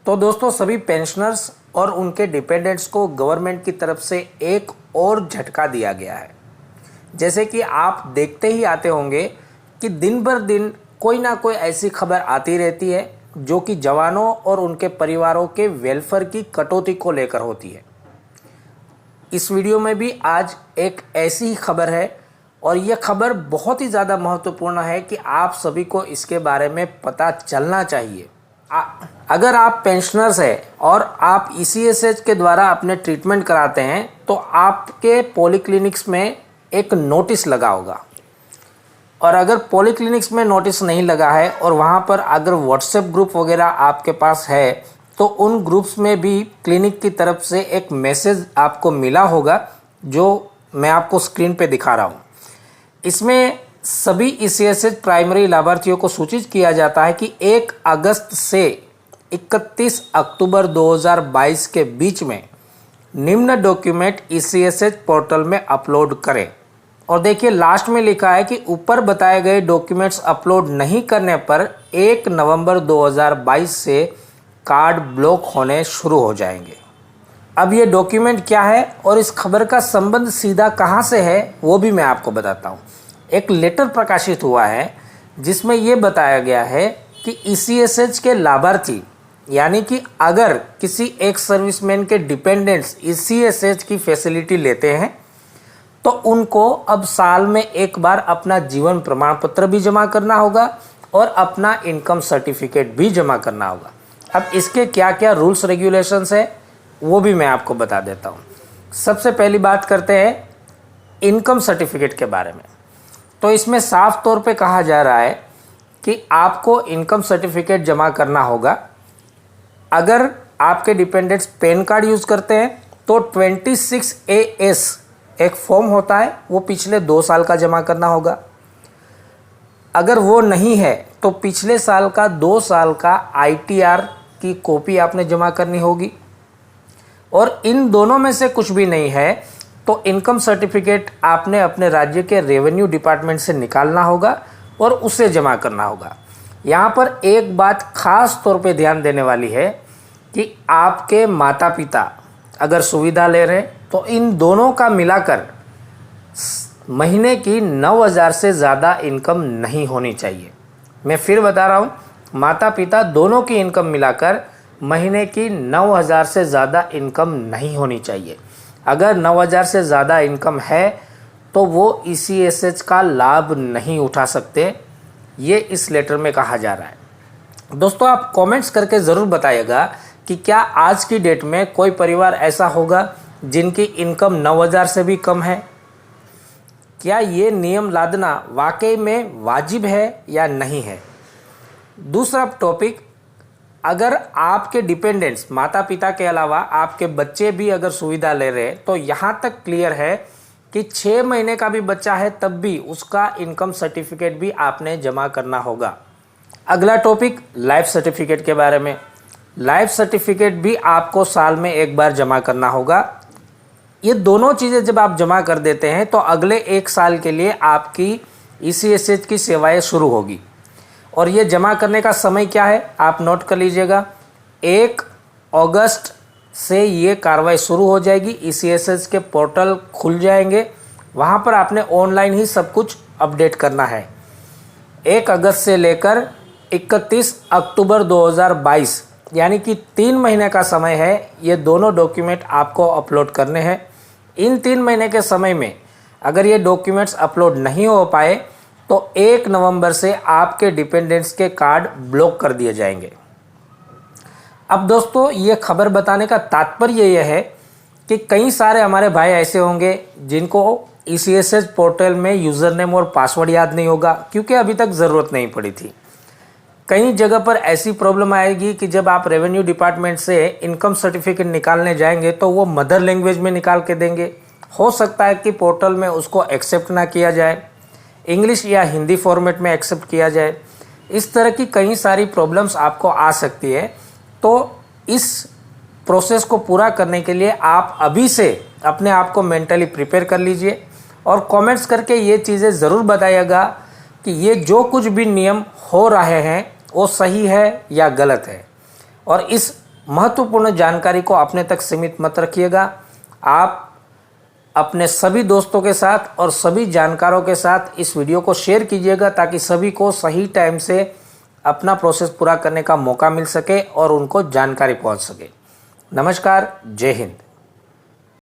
तो दोस्तों सभी पेंशनर्स और उनके डिपेंडेंट्स को गवर्नमेंट की तरफ से एक और झटका दिया गया है। जैसे कि आप देखते ही आते होंगे कि दिन भर दिन कोई ना कोई ऐसी खबर आती रहती है जो कि जवानों और उनके परिवारों के वेलफेयर की कटौती को लेकर होती है। इस वीडियो में भी आज एक ऐसी ही खबर है और यह खबर बहुत ही ज़्यादा महत्वपूर्ण है कि आप सभी को इसके बारे में पता चलना चाहिए। अगर आप पेंशनर्स हैं और आप ईसीएसएच के द्वारा अपने ट्रीटमेंट कराते हैं तो आपके पॉलीक्लिनिक्स में एक नोटिस लगा होगा, और अगर पॉलीक्लिनिक्स में नोटिस नहीं लगा है और वहाँ पर अगर व्हाट्सएप ग्रुप वगैरह आपके पास है तो उन ग्रुप्स में भी क्लिनिक की तरफ से एक मैसेज आपको मिला होगा जो मैं आपको स्क्रीन पे दिखा रहा हूँ। इसमें सभी ईसीएसएच प्राइमरी लाभार्थियों को सूचित किया जाता है कि 1 अगस्त से 31 अक्टूबर 2022 के बीच में निम्न डॉक्यूमेंट ईसीएसएच पोर्टल में अपलोड करें। और देखिए लास्ट में लिखा है कि ऊपर बताए गए डॉक्यूमेंट्स अपलोड नहीं करने पर 1 नवंबर 2022 से कार्ड ब्लॉक होने शुरू हो जाएंगे। अब ये डॉक्यूमेंट क्या है और इस खबर का संबंध सीधा कहाँ से है वो भी मैं आपको बताता हूँ। एक लेटर प्रकाशित हुआ है जिसमें ये बताया गया है कि ईसीएसएच के लाभार्थी यानी कि अगर किसी एक सर्विसमैन के डिपेंडेंट्स ईसीएसएच की फैसिलिटी लेते हैं तो उनको अब साल में एक बार अपना जीवन प्रमाण पत्र भी जमा करना होगा और अपना इनकम सर्टिफिकेट भी जमा करना होगा। अब इसके क्या क्या रूल्स रेगुलेशंस है वो भी मैं आपको बता देता हूँ। सबसे पहली बात करते हैं इनकम सर्टिफिकेट के बारे में। तो इसमें साफ तौर पे कहा जा रहा है कि आपको इनकम सर्टिफिकेट जमा करना होगा। अगर आपके डिपेंडेंट्स पैन कार्ड यूज़ करते हैं तो 26AS एक फॉर्म होता है, वो पिछले 2 साल का जमा करना होगा। अगर वो नहीं है तो पिछले साल का 2 साल का ITR की कॉपी आपने जमा करनी होगी। और इन दोनों में से कुछ भी नहीं है तो इनकम सर्टिफिकेट आपने अपने राज्य के रेवेन्यू डिपार्टमेंट से निकालना होगा और उसे जमा करना होगा। यहाँ पर एक बात खास तौर पे ध्यान देने वाली है कि आपके माता पिता अगर सुविधा ले रहे हैं तो इन दोनों का मिलाकर महीने की 9,000 से ज़्यादा इनकम नहीं होनी चाहिए। मैं फिर बता रहा हूँ, माता पिता दोनों की इनकम मिलाकर महीने की 9,000 से ज़्यादा इनकम नहीं होनी चाहिए। अगर 9,000 से ज़्यादा इनकम है तो वो ईसीएसएच का लाभ नहीं उठा सकते, ये इस लेटर में कहा जा रहा है। दोस्तों आप कमेंट्स करके ज़रूर बताइएगा कि क्या आज की डेट में कोई परिवार ऐसा होगा जिनकी इनकम 9,000 से भी कम है। क्या ये नियम लादना वाकई में वाजिब है या नहीं है। दूसरा टॉपिक, अगर आपके डिपेंडेंट्स माता पिता के अलावा आपके बच्चे भी अगर सुविधा ले रहे हैं तो यहाँ तक क्लियर है कि 6 महीने का भी बच्चा है तब भी उसका इनकम सर्टिफिकेट भी आपने जमा करना होगा। अगला टॉपिक लाइफ सर्टिफिकेट के बारे में। लाइफ सर्टिफिकेट भी आपको साल में एक बार जमा करना होगा। ये दोनों चीज़ें जब आप जमा कर देते हैं तो अगले 1 साल के लिए आपकी ईसीएसएच की सेवाएं शुरू होगी। और ये जमा करने का समय क्या है आप नोट कर लीजिएगा। 1 अगस्त से ये कार्रवाई शुरू हो जाएगी। ईसीएसएच के पोर्टल खुल जाएंगे, वहाँ पर आपने ऑनलाइन ही सब कुछ अपडेट करना है। 1 अगस्त से लेकर 31 अक्टूबर 2022 यानी कि 3 महीने का समय है। ये दोनों डॉक्यूमेंट आपको अपलोड करने हैं। इन 3 महीने के समय में अगर ये डॉक्यूमेंट्स अपलोड नहीं हो पाए तो 1 नवंबर से आपके डिपेंडेंट्स के कार्ड ब्लॉक कर दिए जाएंगे। अब दोस्तों ये खबर बताने का तात्पर्य यह है कि कई सारे हमारे भाई ऐसे होंगे जिनको ईसीएसएच पोर्टल में यूज़र नेम और पासवर्ड याद नहीं होगा क्योंकि अभी तक ज़रूरत नहीं पड़ी थी। कई जगह पर ऐसी प्रॉब्लम आएगी कि जब आप रेवेन्यू डिपार्टमेंट से इनकम सर्टिफिकेट निकालने जाएंगे तो वो मदर लैंग्वेज में निकाल के देंगे। हो सकता है कि पोर्टल में उसको एक्सेप्ट ना किया जाए, इंग्लिश या हिंदी फॉर्मेट में एक्सेप्ट किया जाए। इस तरह की कई सारी प्रॉब्लम्स आपको आ सकती है। तो इस प्रोसेस को पूरा करने के लिए आप अभी से अपने आप को मेंटली प्रिपेयर कर लीजिए और कमेंट्स करके ये चीज़ें ज़रूर बताइएगा कि ये जो कुछ भी नियम हो रहे हैं वो सही है या गलत है। और इस महत्वपूर्ण जानकारी को अपने तक सीमित मत रखिएगा। आप अपने सभी दोस्तों के साथ और सभी जानकारों के साथ इस वीडियो को शेयर कीजिएगा ताकि सभी को सही टाइम से अपना प्रोसेस पूरा करने का मौका मिल सके और उनको जानकारी पहुंच सके। नमस्कार, जय हिंद।